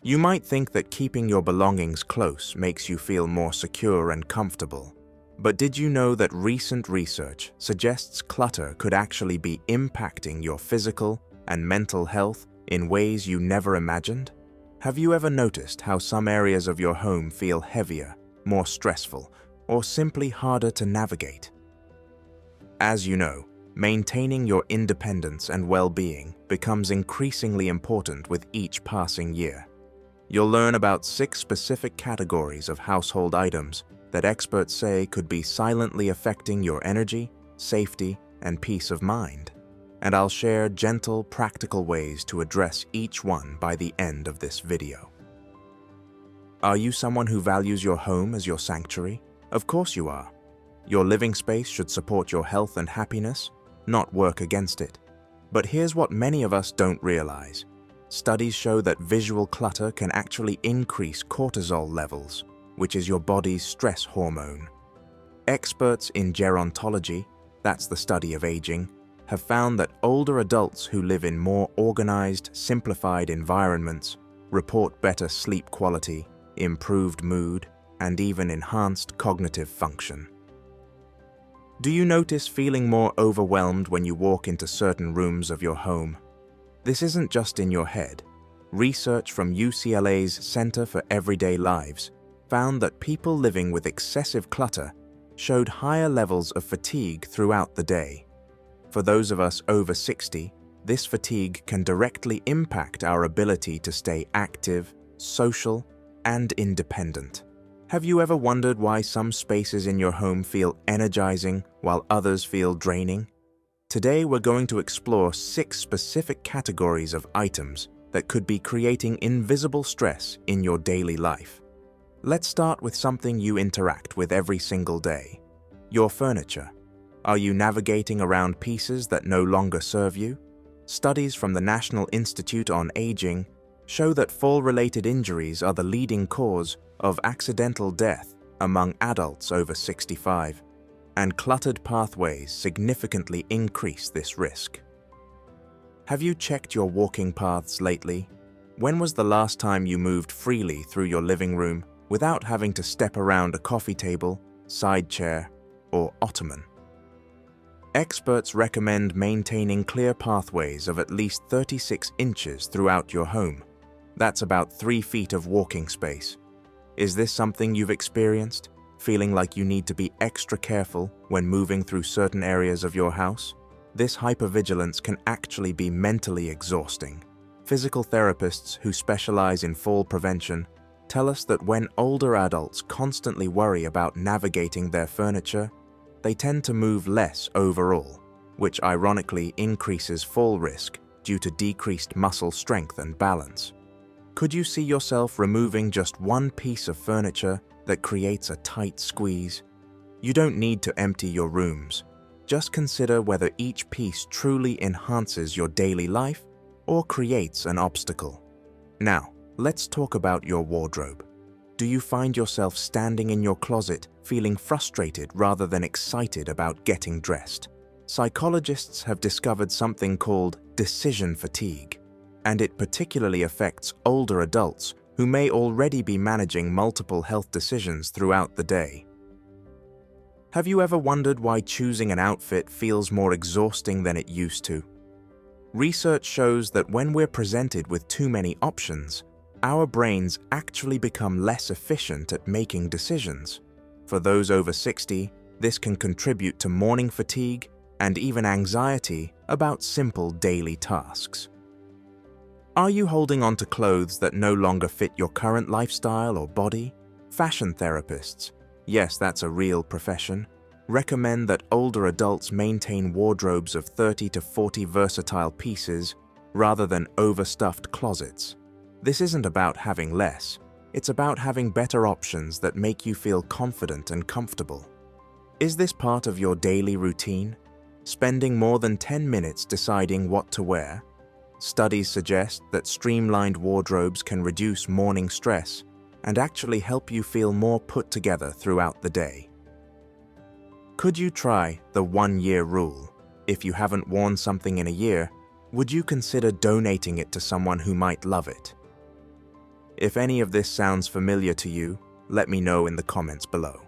You might think that keeping your belongings close makes you feel more secure and comfortable. But did you know that recent research suggests clutter could actually be impacting your physical and mental health in ways you never imagined? Have you ever noticed how some areas of your home feel heavier, more stressful, or simply harder to navigate? As you know, maintaining your independence and well-being becomes increasingly important with each passing year. You'll learn about 6 specific categories of household items that experts say could be silently affecting your energy, safety, and peace of mind. And I'll share gentle, practical ways to address each one by the end of this video. Are you someone who values your home as your sanctuary? Of course you are. Your living space should support your health and happiness, not work against it. But here's what many of us don't realize. Studies show that visual clutter can actually increase cortisol levels, which is your body's stress hormone. Experts in gerontology, that's the study of aging, have found that older adults who live in more organized, simplified environments report better sleep quality, improved mood, and even enhanced cognitive function. Do you notice feeling more overwhelmed when you walk into certain rooms of your home? This isn't just in your head. Research from UCLA's Center for Everyday Lives found that people living with excessive clutter showed higher levels of fatigue throughout the day. For those of us over 60, this fatigue can directly impact our ability to stay active, social, and independent. Have you ever wondered why some spaces in your home feel energizing while others feel draining? Today we're going to explore 6 specific categories of items that could be creating invisible stress in your daily life. Let's start with something you interact with every single day: your furniture. Are you navigating around pieces that no longer serve you? Studies from the National Institute on Aging show that fall-related injuries are the leading cause of accidental death among adults over 65, and cluttered pathways significantly increase this risk. Have you checked your walking paths lately? When was the last time you moved freely through your living room without having to step around a coffee table, side chair, or ottoman? Experts recommend maintaining clear pathways of at least 36 inches throughout your home. That's about 3 feet of walking space. Is this something you've experienced? Feeling like you need to be extra careful when moving through certain areas of your house? This hypervigilance can actually be mentally exhausting. Physical therapists who specialize in fall prevention tell us that when older adults constantly worry about navigating their furniture, they tend to move less overall, which ironically increases fall risk due to decreased muscle strength and balance. Could you see yourself removing just one piece of furniture that creates a tight squeeze? You don't need to empty your rooms. Just consider whether each piece truly enhances your daily life or creates an obstacle. Now, let's talk about your wardrobe. Do you find yourself standing in your closet feeling frustrated rather than excited about getting dressed? Psychologists have discovered something called decision fatigue, and it particularly affects older adults who may already be managing multiple health decisions throughout the day. Have you ever wondered why choosing an outfit feels more exhausting than it used to? Research shows that when we're presented with too many options, our brains actually become less efficient at making decisions. For those over 60, this can contribute to morning fatigue and even anxiety about simple daily tasks. Are you holding on to clothes that no longer fit your current lifestyle or body? Fashion therapists, yes, that's a real profession, recommend that older adults maintain wardrobes of 30 to 40 versatile pieces rather than overstuffed closets. This isn't about having less, it's about having better options that make you feel confident and comfortable. Is this part of your daily routine? Spending more than 10 minutes deciding what to wear? Studies suggest that streamlined wardrobes can reduce morning stress and actually help you feel more put together throughout the day. Could you try the 1-year rule? If you haven't worn something in a year, would you consider donating it to someone who might love it? If any of this sounds familiar to you, let me know in the comments below.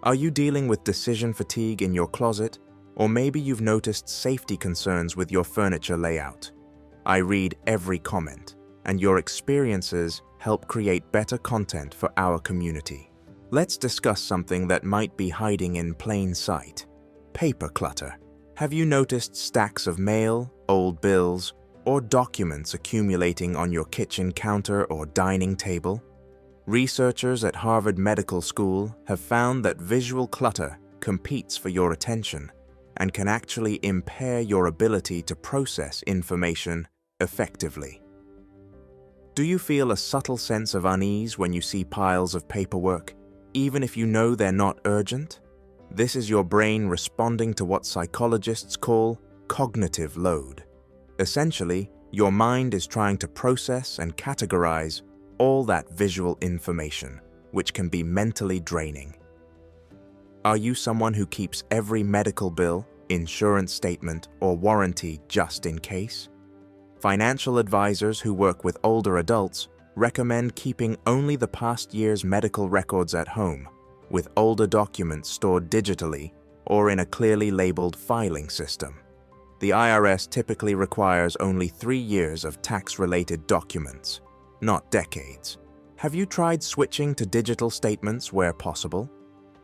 Are you dealing with decision fatigue in your closet? Or maybe you've noticed safety concerns with your furniture layout. I read every comment, and your experiences help create better content for our community. Let's discuss something that might be hiding in plain sight: paper clutter. Have you noticed stacks of mail, old bills, or documents accumulating on your kitchen counter or dining table? Researchers at Harvard Medical School have found that visual clutter competes for your attention and can actually impair your ability to process information effectively. Do you feel a subtle sense of unease when you see piles of paperwork, even if you know they're not urgent? This is your brain responding to what psychologists call cognitive load. Essentially, your mind is trying to process and categorize all that visual information, which can be mentally draining. Are you someone who keeps every medical bill, insurance statement, or warranty just in case? Financial advisors who work with older adults recommend keeping only the past year's medical records at home, with older documents stored digitally or in a clearly labeled filing system. The IRS typically requires only 3 years of tax-related documents, not decades. Have you tried switching to digital statements where possible?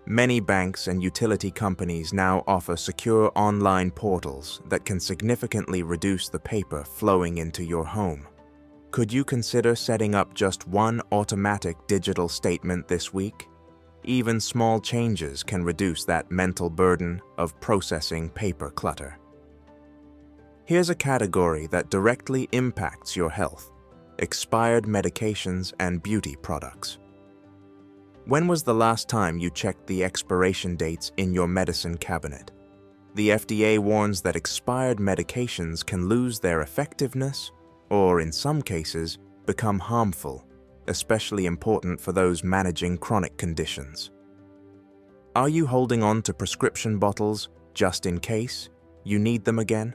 Many banks and utility companies now offer secure online portals that can significantly reduce the paper flowing into your home. Could you consider setting up just one automatic digital statement this week? Even small changes can reduce that mental burden of processing paper clutter. Here's a category that directly impacts your health: expired medications and beauty products. When was the last time you checked the expiration dates in your medicine cabinet? The FDA warns that expired medications can lose their effectiveness or, in some cases, become harmful, especially important for those managing chronic conditions. Are you holding on to prescription bottles just in case you need them again?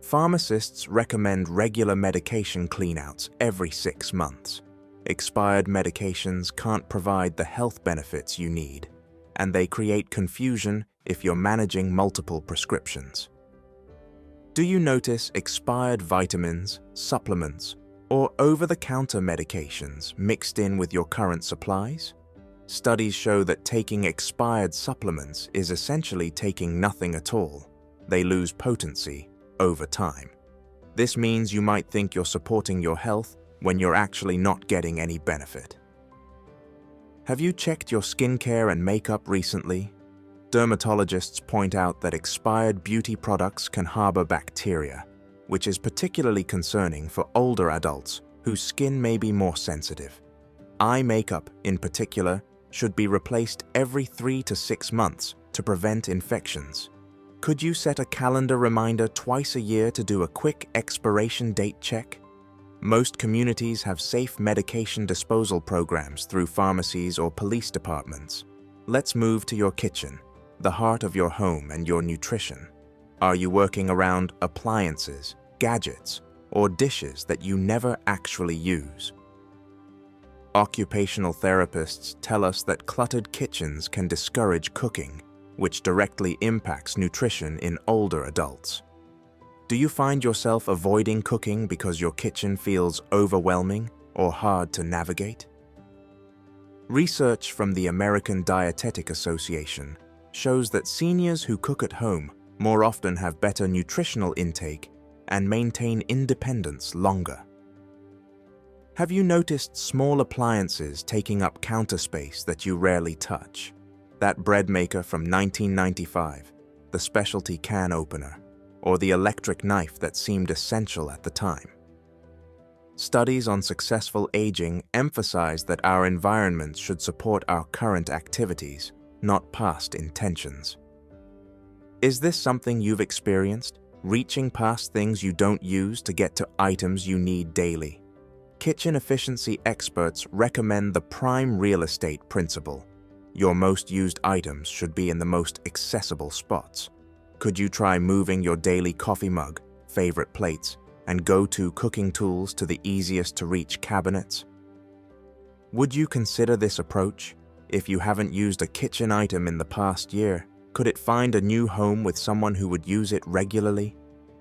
Pharmacists recommend regular medication cleanouts every 6 months. Expired medications can't provide the health benefits you need, and they create confusion if you're managing multiple prescriptions. Do you notice expired vitamins, supplements, or over-the-counter medications mixed in with your current supplies? Studies show that taking expired supplements is essentially taking nothing at all. They lose potency over time. This means you might think you're supporting your health when you're actually not getting any benefit. Have you checked your skincare and makeup recently? Dermatologists point out that expired beauty products can harbor bacteria, which is particularly concerning for older adults whose skin may be more sensitive. Eye makeup, in particular, should be replaced every 3 to 6 months to prevent infections. Could you set a calendar reminder twice a year to do a quick expiration date check? Most communities have safe medication disposal programs through pharmacies or police departments. Let's move to your kitchen, the heart of your home and your nutrition. Are you working around appliances, gadgets, or dishes that you never actually use? Occupational therapists tell us that cluttered kitchens can discourage cooking, which directly impacts nutrition in older adults. Do you find yourself avoiding cooking because your kitchen feels overwhelming or hard to navigate? Research from the American Dietetic Association shows that seniors who cook at home more often have better nutritional intake and maintain independence longer. Have you noticed small appliances taking up counter space that you rarely touch? That bread maker from 1995, the specialty can opener, or the electric knife that seemed essential at the time. Studies on successful aging emphasize that our environments should support our current activities, not past intentions. Is this something you've experienced, reaching past things you don't use to get to items you need daily? Kitchen efficiency experts recommend the prime real estate principle. Your most used items should be in the most accessible spots. Could you try moving your daily coffee mug, favorite plates, and go-to cooking tools to the easiest-to-reach cabinets? Would you consider this approach? If you haven't used a kitchen item in the past year, could it find a new home with someone who would use it regularly?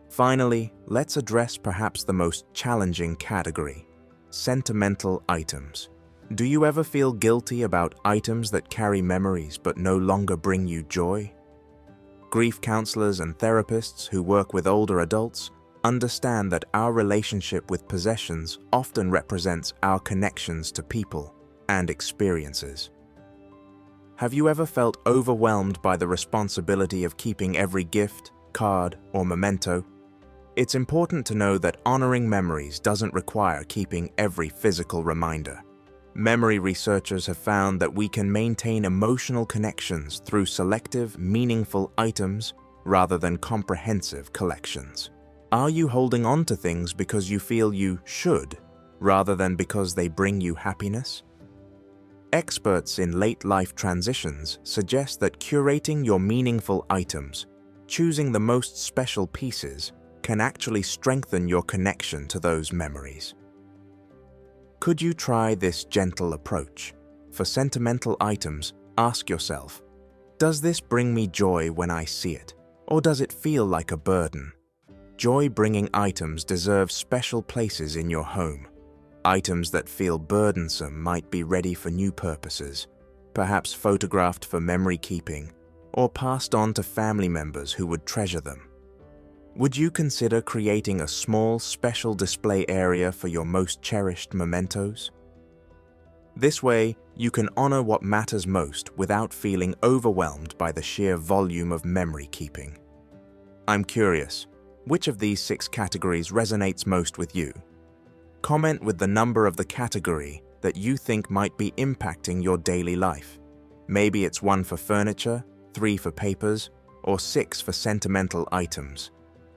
Finally, let's address perhaps the most challenging category: sentimental items. Do you ever feel guilty about items that carry memories but no longer bring you joy? Grief counselors and therapists who work with older adults understand that our relationship with possessions often represents our connections to people and experiences. Have you ever felt overwhelmed by the responsibility of keeping every gift, card, or memento? It's important to know that honoring memories doesn't require keeping every physical reminder. Memory researchers have found that we can maintain emotional connections through selective, meaningful items rather than comprehensive collections. Are you holding on to things because you feel you should, rather than because they bring you happiness? Experts in late-life transitions suggest that curating your meaningful items, choosing the most special pieces, can actually strengthen your connection to those memories. Could you try this gentle approach? For sentimental items, ask yourself, does this bring me joy when I see it, or does it feel like a burden? Joy-bringing items deserve special places in your home. Items that feel burdensome might be ready for new purposes, perhaps photographed for memory keeping, or passed on to family members who would treasure them. Would you consider creating a small, special display area for your most cherished mementos? This way, you can honor what matters most without feeling overwhelmed by the sheer volume of memory keeping. I'm curious, which of these 6 categories resonates most with you? Comment with the number of the category that you think might be impacting your daily life. Maybe it's 1 for furniture, 3 for papers, or 6 for sentimental items.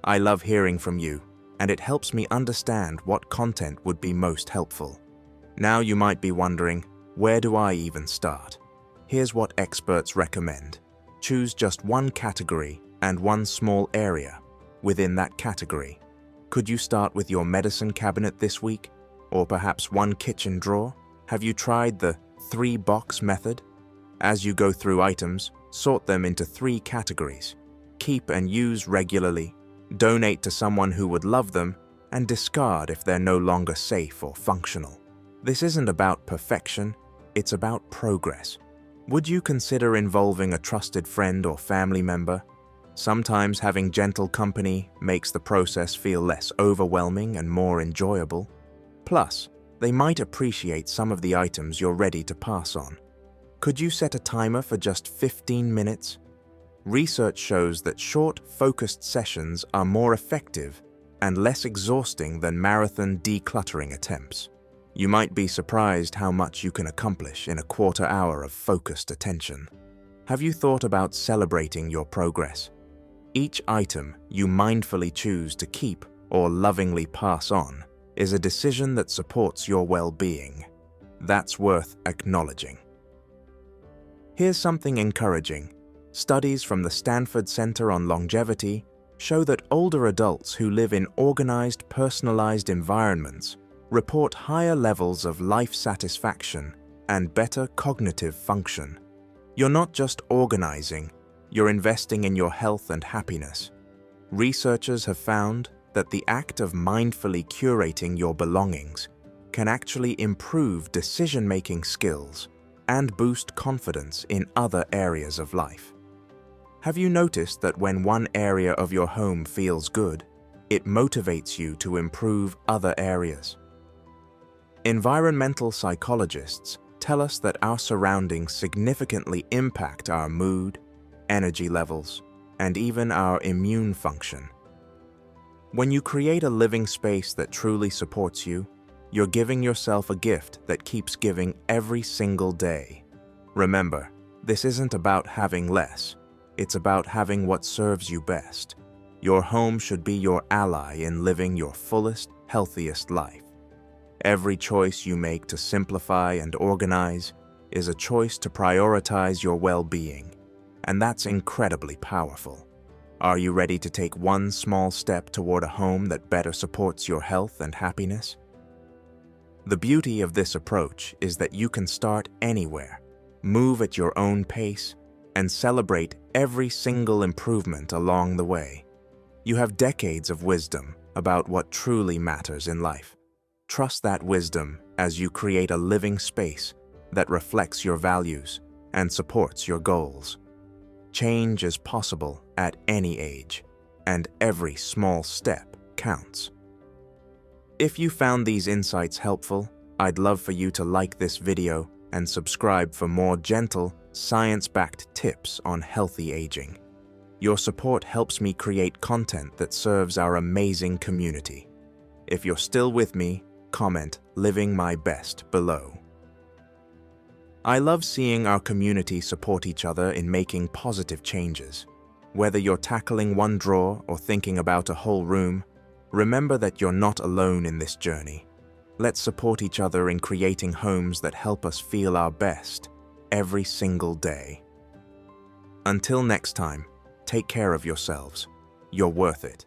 I love hearing from you, and it helps me understand what content would be most helpful. Now you might be wondering, where do I even start? Here's what experts recommend. Choose just 1 category and 1 small area within that category. Could you start with your medicine cabinet this week? Or perhaps 1 kitchen drawer? Have you tried the 3-box method? As you go through items, sort them into 3 categories. Keep and use regularly, donate to someone who would love them, and discard if they're no longer safe or functional. This isn't about perfection, it's about progress. Would you consider involving a trusted friend or family member? Sometimes having gentle company makes the process feel less overwhelming and more enjoyable. Plus, they might appreciate some of the items you're ready to pass on. Could you set a timer for just 15 minutes? Research shows that short, focused sessions are more effective and less exhausting than marathon decluttering attempts. You might be surprised how much you can accomplish in a quarter hour of focused attention. Have you thought about celebrating your progress? Each item you mindfully choose to keep or lovingly pass on is a decision that supports your well-being. That's worth acknowledging. Here's something encouraging. Studies from the Stanford Center on Longevity show that older adults who live in organized, personalized environments report higher levels of life satisfaction and better cognitive function. You're not just organizing, you're investing in your health and happiness. Researchers have found that the act of mindfully curating your belongings can actually improve decision-making skills and boost confidence in other areas of life. Have you noticed that when one area of your home feels good, it motivates you to improve other areas? Environmental psychologists tell us that our surroundings significantly impact our mood, energy levels, and even our immune function. When you create a living space that truly supports you, you're giving yourself a gift that keeps giving every single day. Remember, this isn't about having less. It's about having what serves you best. Your home should be your ally in living your fullest, healthiest life. Every choice you make to simplify and organize is a choice to prioritize your well-being, and that's incredibly powerful. Are you ready to take one small step toward a home that better supports your health and happiness? The beauty of this approach is that you can start anywhere, move at your own pace, and celebrate every single improvement along the way. You have decades of wisdom about what truly matters in life. Trust that wisdom as you create a living space that reflects your values and supports your goals. Change is possible at any age, and every small step counts. If you found these insights helpful, I'd love for you to like this video and subscribe for more gentle, science-backed tips on healthy aging. Your support helps me create content that serves our amazing community. If you're still with me, comment "Living My Best" below. I love seeing our community support each other in making positive changes. Whether you're tackling one drawer or thinking about a whole room, remember that you're not alone in this journey. Let's support each other in creating homes that help us feel our best every single day. Until next time, take care of yourselves. You're worth it.